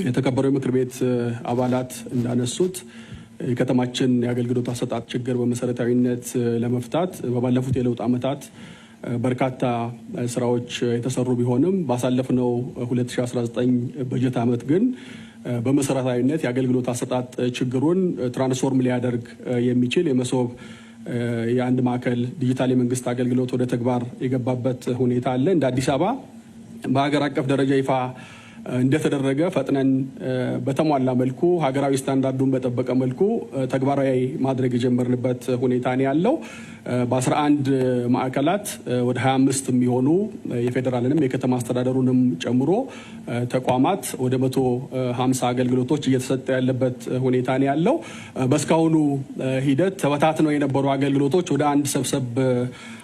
የተከበረው ምክር ቤት አባላት እንዳነሱት የከተማችን የአገልግሎት አሰጣጥ ችግር በመሰረታዊነት ለመፍታት በባለፉት የለውጥ ዓመታት በርካታ ስራዎች የተሰሩ ቢሆንም ባሳለፍነው 2019 በጀት ዓመት ግን በመሰረታዊነት የአገልግሎት አሰጣጥ ችግሩን ትራንስፎርም ሊያደርግ የሚችል የመሶብ የአንድ ማዕከል ዲጂታል የመንግስት አገልግሎት ወደ ተግባር የገባበት ሁኔታ አለ። እንደ አዲስ አበባ በሀገር አቀፍ ደረጃ ይፋ እንደተደረገ ፈጥነን በተሟላ መልኩ ሀገራዊ ስታንዳርዱን በጠበቀ መልኩ ተግባራዊ ማድረግ የጀመርንበት ሁኔታ ነው ያለው። በ11 ማዕከላት ወደ 25 የሚሆኑ የፌዴራልንም የከተማ አስተዳደሩንም ጨምሮ ተቋማት ወደ 150 አገልግሎቶች እየተሰጠ ያለበት ሁኔታ ነው ያለው። በስካሁኑ ሂደት ተበታትነው የነበሩ አገልግሎቶች ወደ አንድ ሰብሰብ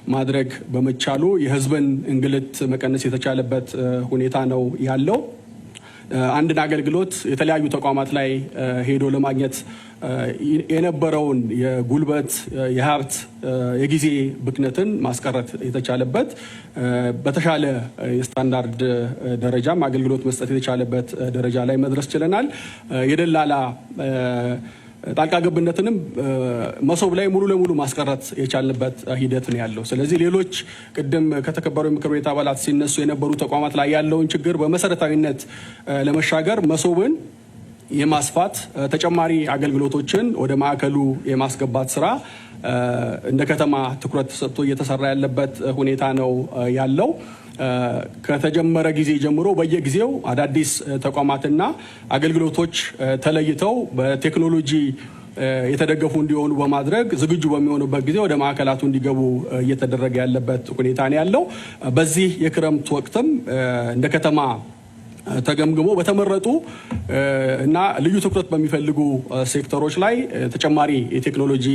ማድረግ በመቻሉ የህዝብን እንግልት መቀነስ የተቻለበት ሁኔታ ነው ያለው። አንድን አገልግሎት የተለያዩ ተቋማት ላይ ሄዶ ለማግኘት የነበረውን የጉልበት፣ የሀብት፣ የጊዜ ብክነትን ማስቀረት የተቻለበት በተሻለ የስታንዳርድ ደረጃም አገልግሎት መስጠት የተቻለበት ደረጃ ላይ መድረስ ችለናል። የደላላ ጣልቃ ገብነትንም መሶብ ላይ ሙሉ ለሙሉ ማስቀረት የቻልንበት ሂደት ነው ያለው። ስለዚህ ሌሎች ቅድም ከተከበሩ የምክር ቤት አባላት ሲነሱ የነበሩ ተቋማት ላይ ያለውን ችግር በመሰረታዊነት ለመሻገር መሶብን የማስፋት ተጨማሪ አገልግሎቶችን ወደ ማዕከሉ የማስገባት ስራ እንደ ከተማ ትኩረት ተሰጥቶ እየተሰራ ያለበት ሁኔታ ነው ያለው። ከተጀመረ ጊዜ ጀምሮ በየጊዜው አዳዲስ ተቋማትና አገልግሎቶች ተለይተው በቴክኖሎጂ የተደገፉ እንዲሆኑ በማድረግ ዝግጁ በሚሆኑበት ጊዜ ወደ ማዕከላቱ እንዲገቡ እየተደረገ ያለበት ሁኔታ ነው ያለው። በዚህ የክረምት ወቅትም እንደ ከተማ ተገምግሞ በተመረጡ እና ልዩ ትኩረት በሚፈልጉ ሴክተሮች ላይ ተጨማሪ የቴክኖሎጂ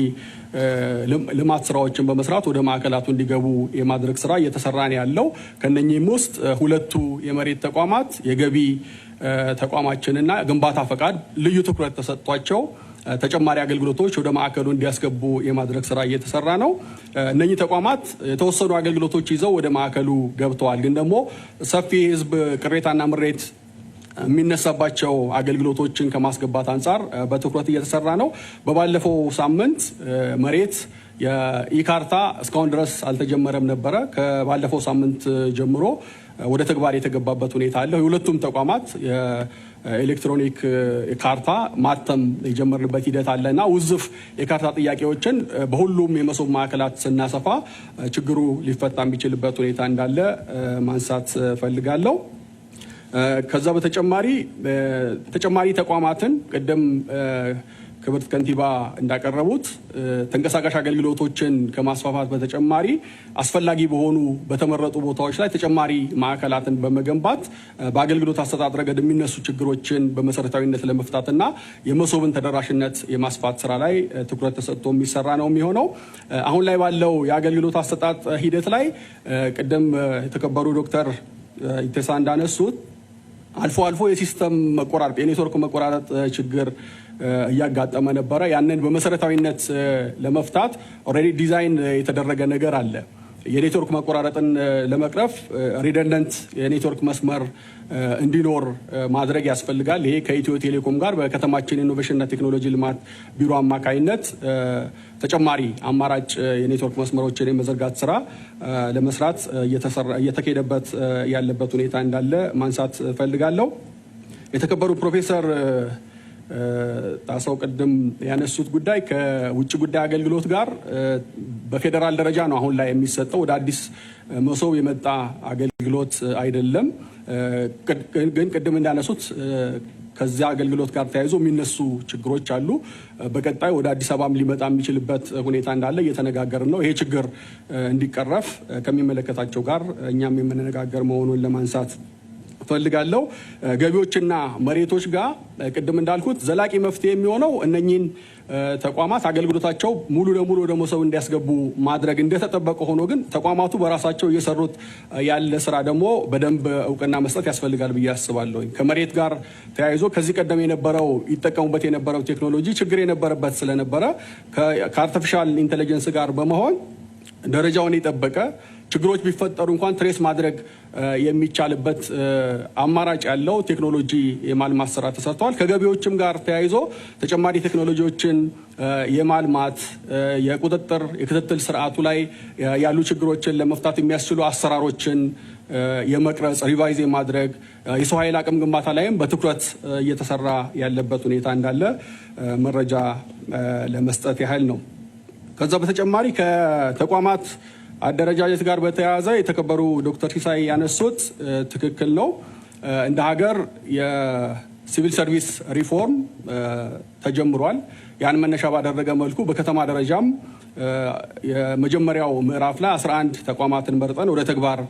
ልማት ስራዎችን በመስራት ወደ ማዕከላቱ እንዲገቡ የማድረግ ስራ እየተሰራ ነው ያለው። ከነኚህም ውስጥ ሁለቱ የመሬት ተቋማት የገቢ ተቋማችንና ግንባታ ፈቃድ ልዩ ትኩረት ተሰጥቷቸው ተጨማሪ አገልግሎቶች ወደ ማዕከሉ እንዲያስገቡ የማድረግ ስራ እየተሰራ ነው። እነኚህ ተቋማት የተወሰኑ አገልግሎቶች ይዘው ወደ ማዕከሉ ገብተዋል። ግን ደግሞ ሰፊ የህዝብ ቅሬታና ምሬት የሚነሳባቸው አገልግሎቶችን ከማስገባት አንጻር በትኩረት እየተሰራ ነው። በባለፈው ሳምንት መሬት የኢካርታ እስካሁን ድረስ አልተጀመረም ነበረ። ከባለፈው ሳምንት ጀምሮ ወደ ተግባር የተገባበት ሁኔታ አለ። የሁለቱም ተቋማት የኤሌክትሮኒክ ካርታ ማተም የጀመርንበት ሂደት አለና ውዝፍ የካርታ ጥያቄዎችን በሁሉም የመሶብ ማዕከላት ስናሰፋ ችግሩ ሊፈታ የሚችልበት ሁኔታ እንዳለ ማንሳት ፈልጋለሁ። ከዛ በተጨማሪ ተጨማሪ ተቋማትን ቅድም ክብርት ከንቲባ እንዳቀረቡት ተንቀሳቃሽ አገልግሎቶችን ከማስፋፋት በተጨማሪ አስፈላጊ በሆኑ በተመረጡ ቦታዎች ላይ ተጨማሪ ማዕከላትን በመገንባት በአገልግሎት አሰጣጥ ረገድ የሚነሱ ችግሮችን በመሰረታዊነት ለመፍታትና የመሶብን ተደራሽነት የማስፋት ስራ ላይ ትኩረት ተሰጥቶ የሚሰራ ነው የሚሆነው። አሁን ላይ ባለው የአገልግሎት አሰጣጥ ሂደት ላይ ቅድም የተከበሩ ዶክተር ኢቴሳ እንዳነሱት አልፎ አልፎ የሲስተም መቆራረጥ የኔትወርክ መቆራረጥ ችግር እያጋጠመ ነበረ። ያንን በመሰረታዊነት ለመፍታት ኦልሬዲ ዲዛይን የተደረገ ነገር አለ። የኔትወርክ መቆራረጥን ለመቅረፍ ሪደንደንት የኔትወርክ መስመር እንዲኖር ማድረግ ያስፈልጋል። ይሄ ከኢትዮ ቴሌኮም ጋር በከተማችን ኢኖቬሽንና ቴክኖሎጂ ልማት ቢሮ አማካይነት ተጨማሪ አማራጭ የኔትወርክ መስመሮችን የመዘርጋት ስራ ለመስራት እየተካሄደበት ያለበት ሁኔታ እንዳለ ማንሳት ፈልጋለሁ። የተከበሩ ፕሮፌሰር ጣሰው ቅድም ያነሱት ጉዳይ ከውጭ ጉዳይ አገልግሎት ጋር በፌዴራል ደረጃ ነው አሁን ላይ የሚሰጠው። ወደ አዲስ መሶብ የመጣ አገልግሎት አይደለም። ግን ቅድም እንዳነሱት ከዚያ አገልግሎት ጋር ተያይዞ የሚነሱ ችግሮች አሉ። በቀጣይ ወደ አዲስ አበባም ሊመጣ የሚችልበት ሁኔታ እንዳለ እየተነጋገርን ነው። ይሄ ችግር እንዲቀረፍ ከሚመለከታቸው ጋር እኛም የምንነጋገር መሆኑን ለማንሳት ፈልጋለሁ። ገቢዎችና መሬቶች ጋር ቅድም እንዳልኩት ዘላቂ መፍትሄ የሚሆነው እነኚህን ተቋማት አገልግሎታቸው ሙሉ ለሙሉ ወደ መሶብ እንዲያስገቡ ማድረግ እንደተጠበቀ ሆኖ ግን ተቋማቱ በራሳቸው እየሰሩት ያለ ስራ ደግሞ በደንብ እውቅና መስጠት ያስፈልጋል ብዬ አስባለሁ። ከመሬት ጋር ተያይዞ ከዚህ ቀደም የነበረው ይጠቀሙበት የነበረው ቴክኖሎጂ ችግር የነበረበት ስለነበረ ከአርቲፊሻል ኢንተለጀንስ ጋር በመሆን ደረጃውን የጠበቀ ችግሮች ቢፈጠሩ እንኳን ትሬስ ማድረግ የሚቻልበት አማራጭ ያለው ቴክኖሎጂ የማልማት ስራ ተሰርቷል። ከገቢዎችም ጋር ተያይዞ ተጨማሪ ቴክኖሎጂዎችን የማልማት የቁጥጥር የክትትል ስርዓቱ ላይ ያሉ ችግሮችን ለመፍታት የሚያስችሉ አሰራሮችን የመቅረጽ ሪቫይዝ የማድረግ የሰው ኃይል አቅም ግንባታ ላይም በትኩረት እየተሰራ ያለበት ሁኔታ እንዳለ መረጃ ለመስጠት ያህል ነው። ከዛ በተጨማሪ ከተቋማት አደረጃጀት ጋር በተያያዘ የተከበሩ ዶክተር ሲሳይ ያነሱት ትክክል ነው። እንደ ሀገር የሲቪል ሰርቪስ ሪፎርም ተጀምሯል። ያን መነሻ ባደረገ መልኩ በከተማ ደረጃም የመጀመሪያው ምዕራፍ ላይ 11 ተቋማትን መርጠን ወደ ተግባር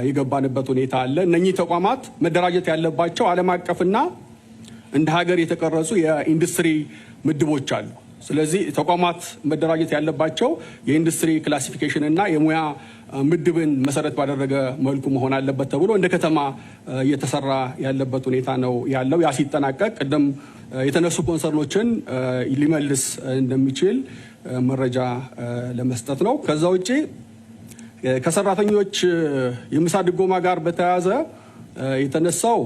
የገባንበት ሁኔታ አለ። እነኚህ ተቋማት መደራጀት ያለባቸው ዓለም አቀፍና እንደ ሀገር የተቀረጹ የኢንዱስትሪ ምድቦች አሉ። ስለዚህ ተቋማት መደራጀት ያለባቸው የኢንዱስትሪ ክላሲፊኬሽን እና የሙያ ምድብን መሰረት ባደረገ መልኩ መሆን አለበት ተብሎ እንደ ከተማ እየተሰራ ያለበት ሁኔታ ነው ያለው። ያ ሲጠናቀቅ ቅድም የተነሱ ኮንሰርኖችን ሊመልስ እንደሚችል መረጃ ለመስጠት ነው። ከዛ ውጪ ከሰራተኞች የምሳ ድጎማ ጋር በተያያዘ የተነሳው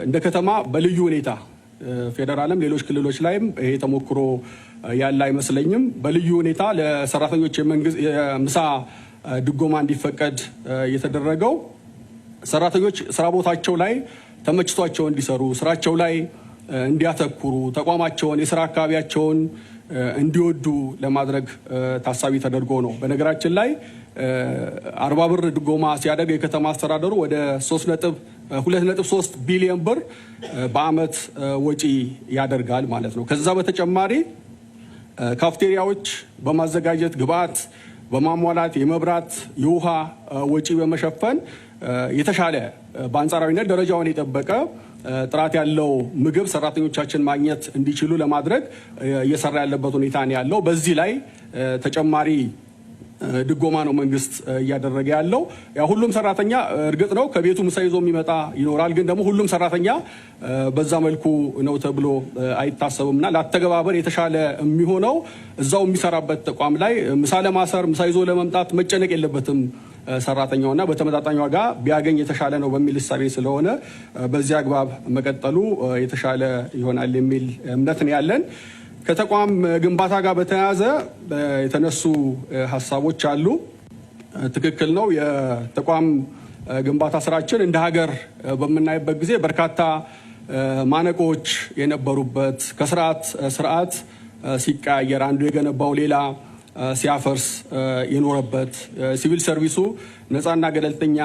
እንደ ከተማ በልዩ ሁኔታ ፌደራልም ሌሎች ክልሎች ላይም ይሄ ተሞክሮ ያለ አይመስለኝም። በልዩ ሁኔታ ለሰራተኞች የምሳ ድጎማ እንዲፈቀድ የተደረገው ሰራተኞች ስራ ቦታቸው ላይ ተመችቷቸው እንዲሰሩ፣ ስራቸው ላይ እንዲያተኩሩ፣ ተቋማቸውን የስራ አካባቢያቸውን እንዲወዱ ለማድረግ ታሳቢ ተደርጎ ነው። በነገራችን ላይ 40 ብር ድጎማ ሲያደርግ የከተማ አስተዳደሩ ወደ 2.3 ቢሊዮን ብር በአመት ወጪ ያደርጋል ማለት ነው። ከዛ በተጨማሪ ካፍቴሪያዎች በማዘጋጀት ግብአት በማሟላት የመብራት የውሃ ወጪ በመሸፈን የተሻለ በአንጻራዊነት ደረጃውን የጠበቀ ጥራት ያለው ምግብ ሰራተኞቻችን ማግኘት እንዲችሉ ለማድረግ እየሰራ ያለበት ሁኔታ ነው ያለው። በዚህ ላይ ተጨማሪ ድጎማ ነው መንግስት እያደረገ ያለው። ሁሉም ሰራተኛ እርግጥ ነው ከቤቱ ምሳ ይዞ የሚመጣ ይኖራል፣ ግን ደግሞ ሁሉም ሰራተኛ በዛ መልኩ ነው ተብሎ አይታሰብምና ለአተገባበር የተሻለ የሚሆነው እዛው የሚሰራበት ተቋም ላይ ምሳ ለማሰር ምሳ ይዞ ለመምጣት መጨነቅ የለበትም ሰራተኛውና በተመጣጣኝ ዋጋ ቢያገኝ የተሻለ ነው በሚል እሳቤ ስለሆነ በዚህ አግባብ መቀጠሉ የተሻለ ይሆናል የሚል እምነት ነው ያለን። ከተቋም ግንባታ ጋር በተያያዘ የተነሱ ሀሳቦች አሉ። ትክክል ነው። የተቋም ግንባታ ስራችን እንደ ሀገር በምናይበት ጊዜ በርካታ ማነቆች የነበሩበት ከስርዓት ሲቀያየር አንዱ የገነባው ሌላ ሲያፈርስ የኖረበት ሲቪል ሰርቪሱ ነፃና ገለልተኛ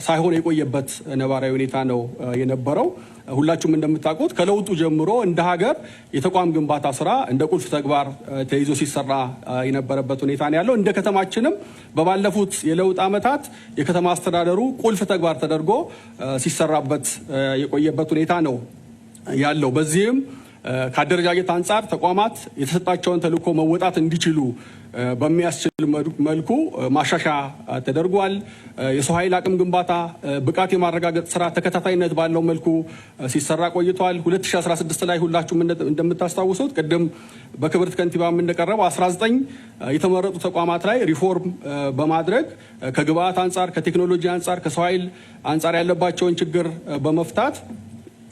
ሳይሆን የቆየበት ነባራዊ ሁኔታ ነው የነበረው። ሁላችሁም እንደምታውቁት ከለውጡ ጀምሮ እንደ ሀገር የተቋም ግንባታ ስራ እንደ ቁልፍ ተግባር ተይዞ ሲሰራ የነበረበት ሁኔታ ነው ያለው። እንደ ከተማችንም በባለፉት የለውጥ ዓመታት የከተማ አስተዳደሩ ቁልፍ ተግባር ተደርጎ ሲሰራበት የቆየበት ሁኔታ ነው ያለው። በዚህም ከአደረጃጀት አንጻር ተቋማት የተሰጣቸውን ተልዕኮ መወጣት እንዲችሉ በሚያስችል መልኩ ማሻሻያ ተደርጓል። የሰው ኃይል አቅም ግንባታ ብቃት የማረጋገጥ ስራ ተከታታይነት ባለው መልኩ ሲሰራ ቆይቷል። 2016 ላይ ሁላችሁም እንደምታስታውሱት ቅድም በክብርት ከንቲባም እንደቀረበው 19 የተመረጡ ተቋማት ላይ ሪፎርም በማድረግ ከግብአት አንጻር፣ ከቴክኖሎጂ አንጻር፣ ከሰው ኃይል አንጻር ያለባቸውን ችግር በመፍታት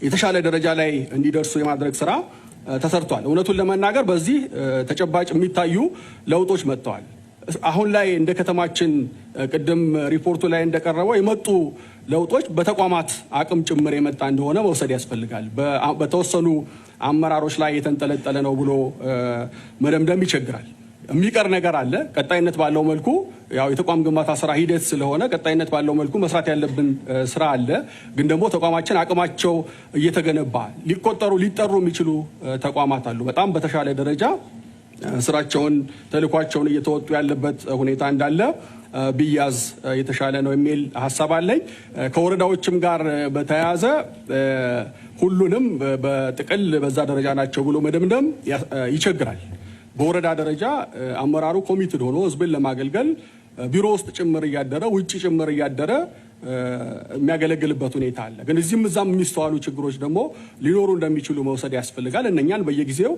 የተሻለ ደረጃ ላይ እንዲደርሱ የማድረግ ስራ ተሰርቷል። እውነቱን ለመናገር በዚህ ተጨባጭ የሚታዩ ለውጦች መጥተዋል። አሁን ላይ እንደ ከተማችን ቅድም ሪፖርቱ ላይ እንደቀረበው የመጡ ለውጦች በተቋማት አቅም ጭምር የመጣ እንደሆነ መውሰድ ያስፈልጋል። በተወሰኑ አመራሮች ላይ የተንጠለጠለ ነው ብሎ መደምደም ይቸግራል። የሚቀር ነገር አለ። ቀጣይነት ባለው መልኩ ያው የተቋም ግንባታ ስራ ሂደት ስለሆነ ቀጣይነት ባለው መልኩ መስራት ያለብን ስራ አለ። ግን ደግሞ ተቋማችን አቅማቸው እየተገነባ ሊጠሩ የሚችሉ ተቋማት አሉ። በጣም በተሻለ ደረጃ ስራቸውን ተልዕኳቸውን እየተወጡ ያለበት ሁኔታ እንዳለ ቢያዝ የተሻለ ነው የሚል ሀሳብ አለኝ። ከወረዳዎችም ጋር በተያያዘ ሁሉንም በጥቅል በዛ ደረጃ ናቸው ብሎ መደምደም ይቸግራል። በወረዳ ደረጃ አመራሩ ኮሚትድ ሆኖ ህዝብን ለማገልገል ቢሮ ውስጥ ጭምር እያደረ ውጭ ጭምር እያደረ የሚያገለግልበት ሁኔታ አለ። ግን እዚህም እዛም የሚስተዋሉ ችግሮች ደግሞ ሊኖሩ እንደሚችሉ መውሰድ ያስፈልጋል። እነኛን በየጊዜው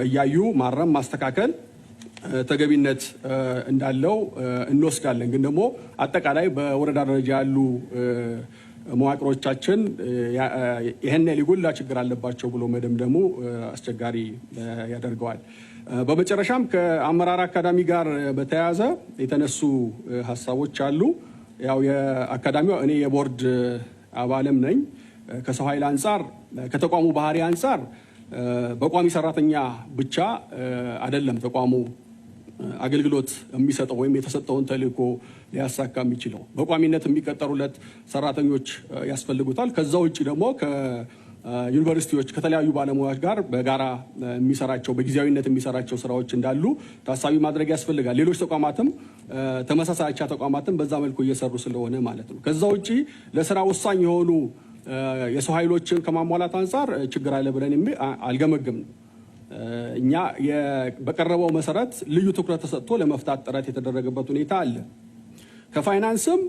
እያዩ ማረም ማስተካከል ተገቢነት እንዳለው እንወስዳለን። ግን ደግሞ አጠቃላይ በወረዳ ደረጃ ያሉ መዋቅሮቻችን ይሄን ሊጎላ ችግር አለባቸው ብሎ መደምደሙ አስቸጋሪ ያደርገዋል። በመጨረሻም ከአመራር አካዳሚ ጋር በተያያዘ የተነሱ ሀሳቦች አሉ። ያው የአካዳሚው እኔ የቦርድ አባልም ነኝ። ከሰው ኃይል አንጻር ከተቋሙ ባህሪ አንጻር በቋሚ ሰራተኛ ብቻ አይደለም ተቋሙ አገልግሎት የሚሰጠው ወይም የተሰጠውን ተልእኮ ሊያሳካ የሚችለው በቋሚነት የሚቀጠሩለት ሰራተኞች ያስፈልጉታል። ከዛ ውጭ ደግሞ ከዩኒቨርሲቲዎች ከተለያዩ ባለሙያዎች ጋር በጋራ የሚሰራቸው በጊዜያዊነት የሚሰራቸው ስራዎች እንዳሉ ታሳቢ ማድረግ ያስፈልጋል። ሌሎች ተቋማትም ተመሳሳይ አቻ ተቋማትም በዛ መልኩ እየሰሩ ስለሆነ ማለት ነው። ከዛ ውጭ ለስራ ወሳኝ የሆኑ የሰው ኃይሎችን ከማሟላት አንጻር ችግር አለ ብለን አልገመግም። እኛ በቀረበው መሰረት ልዩ ትኩረት ተሰጥቶ ለመፍታት ጥረት የተደረገበት ሁኔታ አለ። ከፋይናንስም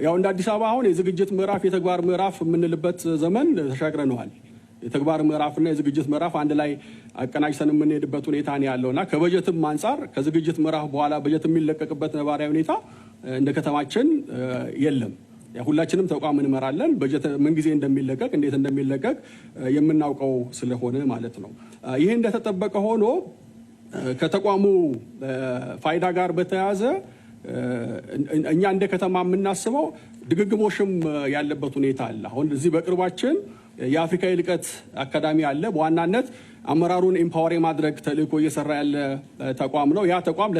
ያው እንደ አዲስ አበባ አሁን የዝግጅት ምዕራፍ የተግባር ምዕራፍ የምንልበት ዘመን ተሻግረነዋል። የተግባር ምዕራፍና የዝግጅት ምዕራፍ አንድ ላይ አቀናጅተን የምንሄድበት ሁኔታ ነው ያለውና ከበጀትም አንጻር ከዝግጅት ምዕራፍ በኋላ በጀት የሚለቀቅበት ነባራዊ ሁኔታ እንደ ከተማችን የለም። ሁላችንም ተቋም እንመራለን። በጀት ምን ጊዜ እንደሚለቀቅ እንዴት እንደሚለቀቅ የምናውቀው ስለሆነ ማለት ነው። ይህ እንደተጠበቀ ሆኖ ከተቋሙ ፋይዳ ጋር በተያያዘ እኛ እንደ ከተማ የምናስበው ድግግሞሽም ያለበት ሁኔታ አለ። አሁን እዚህ በቅርባችን የአፍሪካ የልቀት አካዳሚ አለ። በዋናነት አመራሩን ኤምፓወር የማድረግ ተልእኮ እየሰራ ያለ ተቋም ነው። ያ ተቋም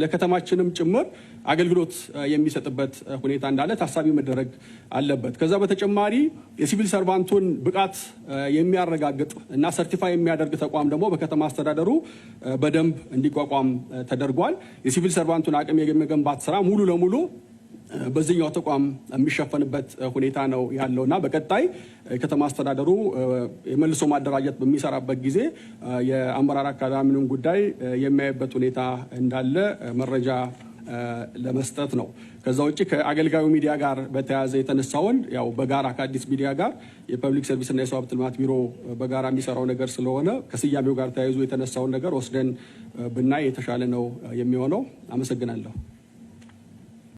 ለከተማችንም ጭምር አገልግሎት የሚሰጥበት ሁኔታ እንዳለ ታሳቢ መደረግ አለበት። ከዛ በተጨማሪ የሲቪል ሰርቫንቱን ብቃት የሚያረጋግጥ እና ሰርቲፋይ የሚያደርግ ተቋም ደግሞ በከተማ አስተዳደሩ በደንብ እንዲቋቋም ተደርጓል። የሲቪል ሰርቫንቱን አቅም የመገንባት ስራ ሙሉ ለሙሉ በዚህኛው ተቋም የሚሸፈንበት ሁኔታ ነው ያለውና በቀጣይ ከተማ አስተዳደሩ የመልሶ ማደራጀት በሚሰራበት ጊዜ የአመራር አካዳሚውን ጉዳይ የሚያይበት ሁኔታ እንዳለ መረጃ ለመስጠት ነው። ከዛ ውጪ ከአገልጋዩ ሚዲያ ጋር በተያያዘ የተነሳውን ያው በጋራ ከአዲስ ሚዲያ ጋር የፐብሊክ ሰርቪስ እና የሰው ሀብት ልማት ቢሮ በጋራ የሚሰራው ነገር ስለሆነ ከስያሜው ጋር ተያይዞ የተነሳውን ነገር ወስደን ብናይ የተሻለ ነው የሚሆነው። አመሰግናለሁ።